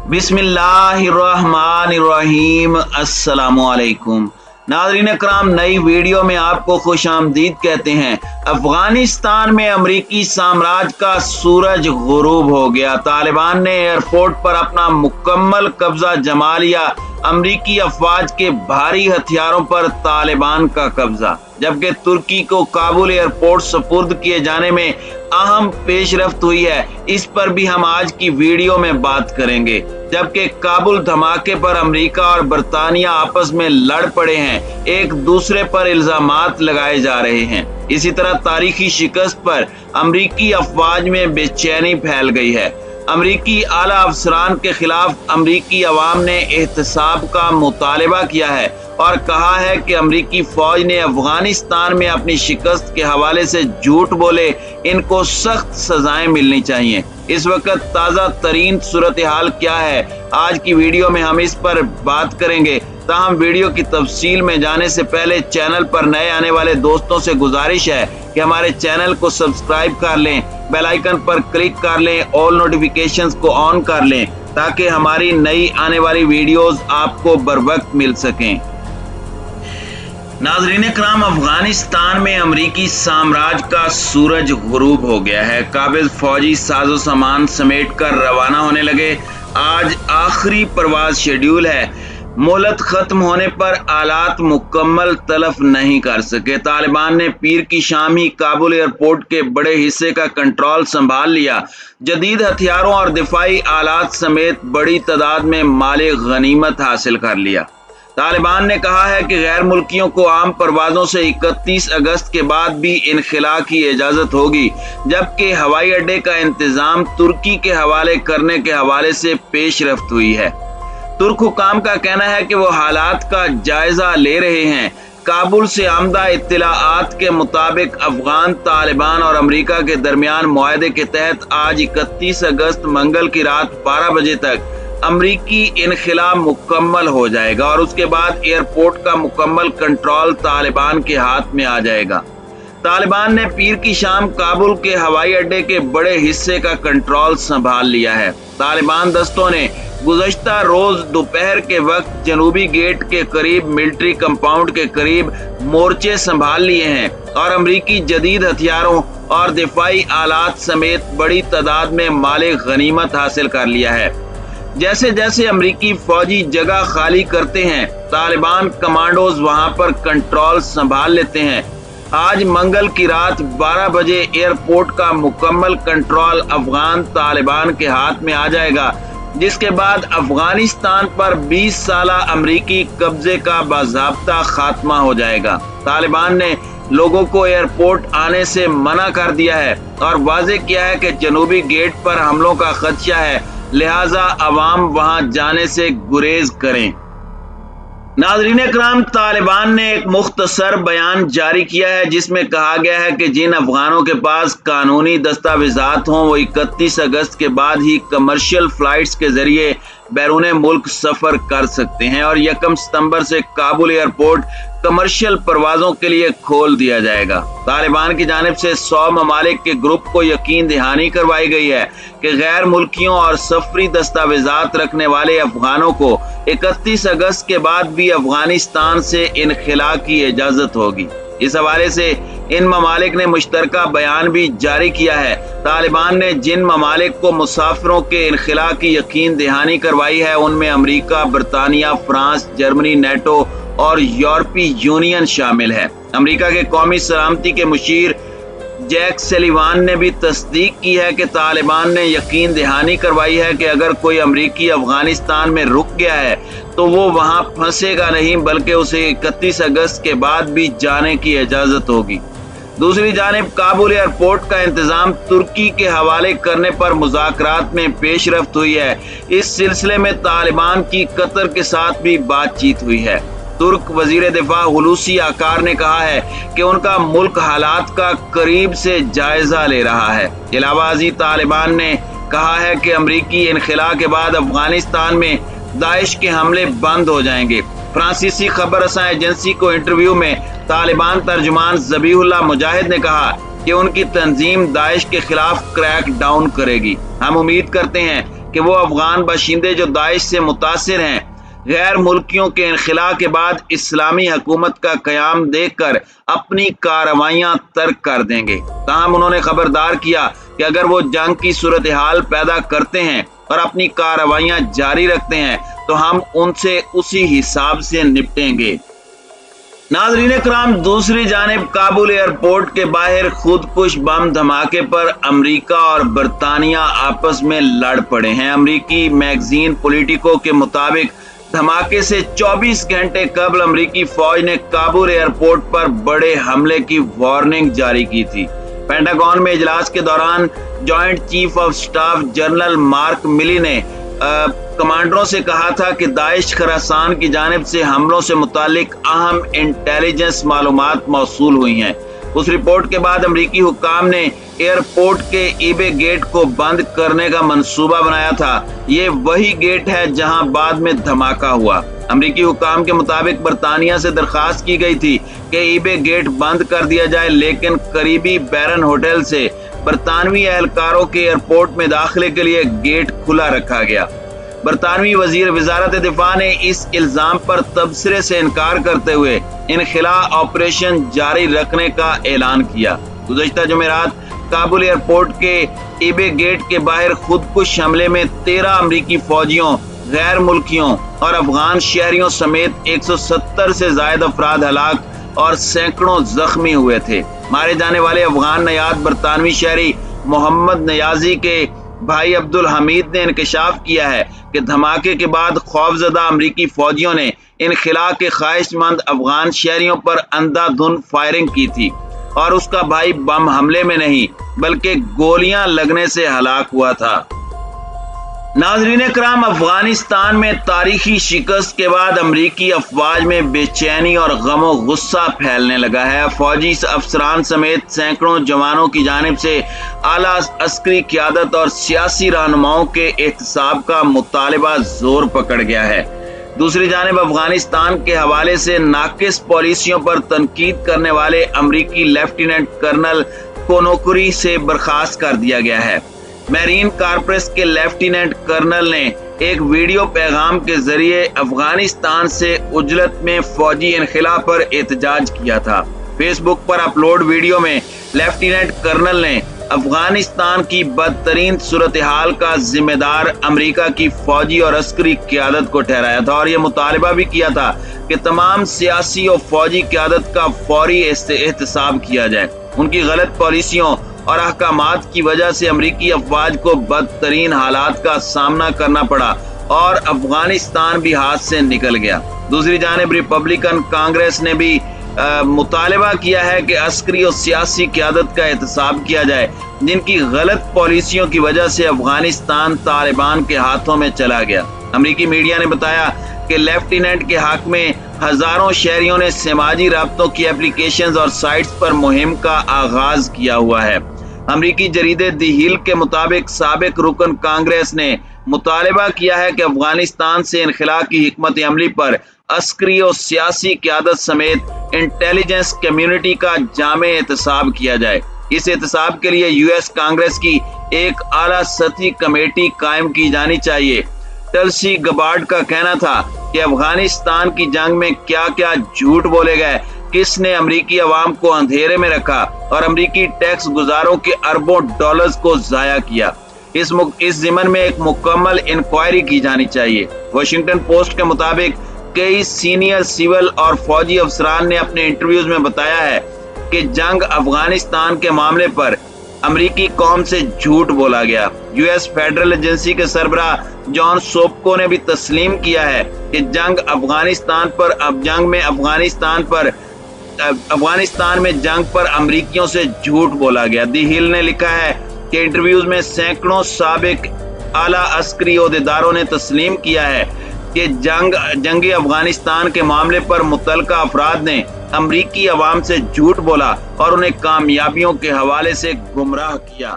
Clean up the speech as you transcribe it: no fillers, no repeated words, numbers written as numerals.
बिस्मिल्लाहिर्रहमानिर्रहीम। अस्सलामुअलैकुम नाज़रीन अकराम, नई वीडियो में आपको खुश आमदीद कहते हैं। अफगानिस्तान में अमरीकी साम्राज्य का सूरज गुरूब हो गया। तालिबान ने एयरपोर्ट पर अपना मुकम्मल कब्जा जमा लिया। अमरीकी अफवाज के भारी हथियारों पर तालिबान का कब्जा, जबकि तुर्की को काबुल एयरपोर्ट सुपुर्द किए जाने में अहम पेशरफ्त हुई है। इस पर भी हम आज की वीडियो में बात करेंगे। जबकि काबुल धमाके पर अमेरिका और बरतानिया आपस में लड़ पड़े हैं, एक दूसरे पर इल्जामात लगाए जा रहे हैं। इसी तरह तारीखी शिकस्त पर अमरीकी अफवाज में बेचैनी फैल गई है। अमरीकी आला अफसरान के खिलाफ अमरीकी अवाम ने एहतसाब का मुतालबा किया है और कहा है कि अमरीकी फौज ने अफगानिस्तान में अपनी शिकस्त के हवाले से झूठ बोले, इनको सख्त सजाएं मिलनी चाहिए। इस वक्त ताज़ा तरीन सूरत हाल क्या है, आज की वीडियो में हम इस पर बात करेंगे। ताहम वीडियो की तफसील में जाने से पहले चैनल पर नए आने वाले दोस्तों से गुजारिश है कि हमारे चैनल को सब्सक्राइब कर लें, बेल आइकन पर क्लिक कर लें, ऑल नोटिफिकेशंस को ऑन कर लें ताकि हमारी नई आने वाली वीडियोस आपको बर वक्त मिल सकें। नाज़रीन कराम, अफगानिस्तान में अमरीकी साम्राज्य का सूरज गुरूब हो गया है। काबिज फौजी साजो सामान समेट कर रवाना होने लगे। आज आखिरी परवाज शेड्यूल है। मोहलत खत्म होने पर आलात मुकम्मल तलफ नहीं कर सके। तालिबान ने पीर की शाम ही काबुल एयरपोर्ट के बड़े हिस्से का कंट्रोल संभाल लिया। जदीद हथियारों और दिफाई आलात समेत बड़ी तादाद में माले गनीमत हासिल कर लिया। तालिबान ने कहा है कि गैर मुल्कियों को आम परवाजों से 31 अगस्त के बाद भी इनखिला की इजाज़त होगी, जबकि हवाई अड्डे का इंतज़ाम तुर्की के हवाले करने के हवाले से पेशरफ्त हुई है। तुर्क हुकाम का कहना है कि वो हालात का जायजा ले रहे हैं। काबुल से आमदा इत्तलाआत के मुताबिक अफगान तालिबान और अमेरिका के दरमियान मुआहदे के तहत आज 31 अगस्त मंगल की रात 12 बजे तक अमरीकी इनखिला मुकम्मल हो जाएगा और उसके बाद एयरपोर्ट का मुकम्मल कंट्रोल तालिबान के हाथ में आ जाएगा। तालिबान ने पीर की शाम काबुल के हवाई अड्डे के बड़े हिस्से का कंट्रोल संभाल लिया है। तालिबान दस्तों ने गुज़श्ता रोज दोपहर के वक्त जनूबी गेट के करीब मिलिट्री कंपाउंड के करीब मोर्चे संभाल लिए हैं और अमरीकी जदीद हथियारों और दिफाई आलात समेत बड़ी तादाद में माले गनीमत हासिल कर लिया है। जैसे जैसे अमरीकी फौजी जगह खाली करते हैं, तालिबान कमांडोज वहां पर कंट्रोल संभाल लेते हैं। आज मंगल की रात 12 बजे एयरपोर्ट का मुकम्मल कंट्रोल अफगान तालिबान के हाथ में आ जाएगा, जिसके बाद अफगानिस्तान पर 20 साला अमरीकी कब्जे का बाज़ाब्ता खात्मा हो जाएगा। तालिबान ने लोगों को एयरपोर्ट आने से मना कर दिया है और वाज़ेह किया है कि जनूबी गेट पर हमलों का खदशा है, लिहाजा अवाम वहां जाने से गुरेज करें। नाज़रीन कराम, तालिबान ने एक मुख्तसर बयान जारी किया है जिसमें कहा गया है कि जिन अफगानों के पास कानूनी दस्तावेजात हों वो 31 अगस्त के बाद ही कमर्शियल फ्लाइट्स के जरिए बैरून मुल्क सफर कर सकते हैं और 1 सितंबर से काबुल एयरपोर्ट कमर्शियल परवाजों के लिए खोल दिया जाएगा। तालिबान की जानिब से 100 ममालिक के ग्रुप को यकीन दहानी करवाई गई है कि गैर मुल्कियों और सफरी दस्तावेजात रखने वाले अफगानों को 31 अगस्त के बाद भी अफगानिस्तान से इनखिला की इजाजत होगी। इस हवाले से इन ममालिक ने मुश्तरका बयान भी जारी किया है। तालिबान ने जिन ममालिक को मुसाफिरों के इनखिला की यकीन दहानी करवाई है उनमें अमेरिका, बरतानिया, फ्रांस, जर्मनी, नेटो और यूरोपीय यूनियन शामिल है। अमेरिका के कौमी सलामती के मुशीर जैक सलीवान ने भी तस्दीक की है कि तालिबान ने यकीन दहानी करवाई है कि अगर कोई अमरीकी अफगानिस्तान में रुक गया है तो वो वहां फंसेगा नहीं, बल्कि उसे 31 अगस्त के बाद भी जाने की इजाजत होगी। दूसरी जानिब काबुल एयरपोर्ट का इंतजाम तुर्की के हवाले करने पर मुज़ाकरात में पेशरफ्त हुई है। इस सिलसिले में तालिबान की कतर के साथ भी बातचीत हुई है। तुर्क वजीर दिफा हुलूसी आकार ने कहा है कि उनका मुल्क हालात का करीब से जायजा ले रहा है। इलावाजी तालिबान ने कहा है कि अमरीकी इनखिला के बाद अफगानिस्तान में दाइश के हमले बंद हो जाएंगे। फ्रांसीसी खबर रसां एजेंसी को इंटरव्यू में तालिबान तर्जुमान ज़बीहुल्लाह मुजाहिद ने कहा कि उनकी तंजीम दाइश के खिलाफ क्रैक डाउन करेगी। हम उम्मीद करते हैं کہ وہ افغان باشندے جو داعش سے متاثر ہیں غیر ملکیوں کے انخلا کے بعد اسلامی حکومت کا قیام دیکھ کر اپنی کارروائیاں ترک کر دیں گے۔ تاہم انہوں نے خبردار کیا کہ اگر وہ جنگ کی صورتحال پیدا کرتے ہیں اور اپنی کارروائیاں جاری رکھتے ہیں تو ہم ان سے اسی حساب سے نپٹیں گے۔ ناظرین کرام، دوسری جانب کابل ایئرپورٹ کے باہر خودکش بم دھماکے پر امریکہ اور برطانیہ آپس میں لڑ پڑے ہیں۔ امریکی میگزین پولیٹیکو کے مطابق دھماکے سے 24 گھنٹے قبل امریکی فوج نے کابل ایئرپورٹ پر بڑے حملے کی وارننگ جاری کی تھی۔ پینٹاگون میں اجلاس کے دوران joint chief of staff general mark ملی نے کمانڈروں سے کہا تھا کہ داعش خراسان کی جانب سے حملوں سے متعلق اہم انٹیلیجنس معلومات موصول ہوئی ہیں۔ اس رپورٹ کے بعد امریکی حکام نے ایئرپورٹ کے ای بے گیٹ کو بند کرنے کا منصوبہ بنایا تھا۔ یہ وہی گیٹ ہے جہاں بعد میں دھماکہ ہوا۔ امریکی حکام کے مطابق برطانیہ سے درخواست کی گئی تھی کہ ای بے گیٹ بند کر دیا جائے، لیکن قریبی بیرن ہوٹل سے برطانوی اہلکاروں کے ایئرپورٹ میں داخلے کے لیے گیٹ کھلا رکھا گیا۔ برطانوی وزارت دفاع نے اس الزام پر تبصرے سے انکار کرتے ہوئے انخلا آپریشن جاری رکھنے کا اعلان کیا۔ گزشتہ جمعرات کابل ایئرپورٹ کے ای بے گیٹ کے باہر خودکش حملے میں 13 امریکی فوجیوں، غیر ملکیوں اور افغان شہریوں سمیت 170 سے زائد افراد ہلاک اور سینکڑوں زخمی ہوئے تھے۔ مارے جانے والے افغان نیاد برطانوی شہری محمد نیازی کے بھائی عبد الحمید نے انکشاف کیا ہے کہ دھماکے کے بعد خوفزدہ امریکی فوجیوں نے انخلا کے خواہش مند افغان شہریوں پر اندھا دھند فائرنگ کی تھی اور اس کا بھائی بم حملے میں نہیں بلکہ گولیاں لگنے سے ہلاک ہوا تھا۔ ناظرین کرام، افغانستان میں تاریخی شکست کے بعد امریکی افواج میں بے چینی اور غم و غصہ پھیلنے لگا ہے۔ فوجی افسران سمیت سینکڑوں جوانوں کی جانب سے اعلیٰ عسکری قیادت اور سیاسی رہنماؤں کے احتساب کا مطالبہ زور پکڑ گیا ہے۔ دوسری جانب افغانستان کے حوالے سے ناقص پالیسیوں پر تنقید کرنے والے امریکی لیفٹیننٹ کرنل کو نوکری سے برخاست کر دیا گیا ہے۔ میرین کارپس کے لیفٹیننٹ کرنل نے ایک ویڈیو پیغام کے ذریعے افغانستان سے عجلت میں فوجی انخلا پر احتجاج کیا تھا۔ فیس بک پر اپلوڈ ویڈیو میں لیفٹیننٹ کرنل نے افغانستان کی بدترین صورتحال کا ذمہ دار امریکہ کی فوجی اور عسکری قیادت کو ٹھہرایا تھا اور یہ مطالبہ بھی کیا تھا کہ تمام سیاسی اور فوجی قیادت کا فوری احتساب کیا جائے۔ ان کی غلط پالیسیوں اور احکامات کی وجہ سے امریکی افواج کو بدترین حالات کا سامنا کرنا پڑا اور افغانستان بھی ہاتھ سے نکل گیا۔ دوسری جانب ریپبلکن کانگریس نے بھی مطالبہ کیا ہے کہ عسکری اور سیاسی قیادت کا احتساب کیا جائے جن کی غلط پالیسیوں کی وجہ سے افغانستان طالبان کے ہاتھوں میں چلا گیا۔ امریکی میڈیا نے بتایا کہ لیفٹیننٹ کے حق میں ہزاروں شہریوں نے سماجی رابطوں کی اپلیکیشنز اور سائٹس پر مہم کا آغاز کیا ہوا ہے۔ امریکی جریدے دی ہل کے مطابق سابق رکن کانگریس نے مطالبہ کیا ہے کہ افغانستان سے انخلا کی حکمت عملی پر عسکری اور سیاسی قیادت سمیت انٹیلیجنس کمیونٹی کا جامع احتساب کیا جائے۔ اس احتساب کے لیے یو ایس کانگریس کی ایک اعلیٰ سطحی کمیٹی قائم کی جانی چاہیے۔ ٹلسی گبارڈ کا کہنا تھا کہ افغانستان کی جنگ میں کیا کیا جھوٹ بولے گئے، کس نے امریکی عوام کو اندھیرے میں رکھا اور امریکی ٹیکس گزاروں کے اربوں ڈالرز کو ضائع کیا۔ اس ضمن میں ایک مکمل انکوائری کی جانی چاہیے۔ واشنگٹن پوسٹ کے مطابق کئی سینئر سول اور فوجی افسران نے اپنے انٹرویوز میں بتایا ہے کہ جنگ افغانستان کے معاملے پر امریکی قوم سے جھوٹ بولا گیا۔ یو ایس فیڈرل ایجنسی کے سربراہ جان سوپکو نے بھی تسلیم کیا ہے کہ افغانستان میں جنگ پر امریکیوں سے جھوٹ بولا گیا۔ دی ہل نے لکھا ہے کہ انٹرویوز میں سینکڑوں سابق اعلیٰ عسکری عہدیداروں نے تسلیم کیا ہے کہ جنگ افغانستان کے معاملے پر متعلقہ افراد نے امریکی عوام سے جھوٹ بولا اور انہیں کامیابیوں کے حوالے سے گمراہ کیا۔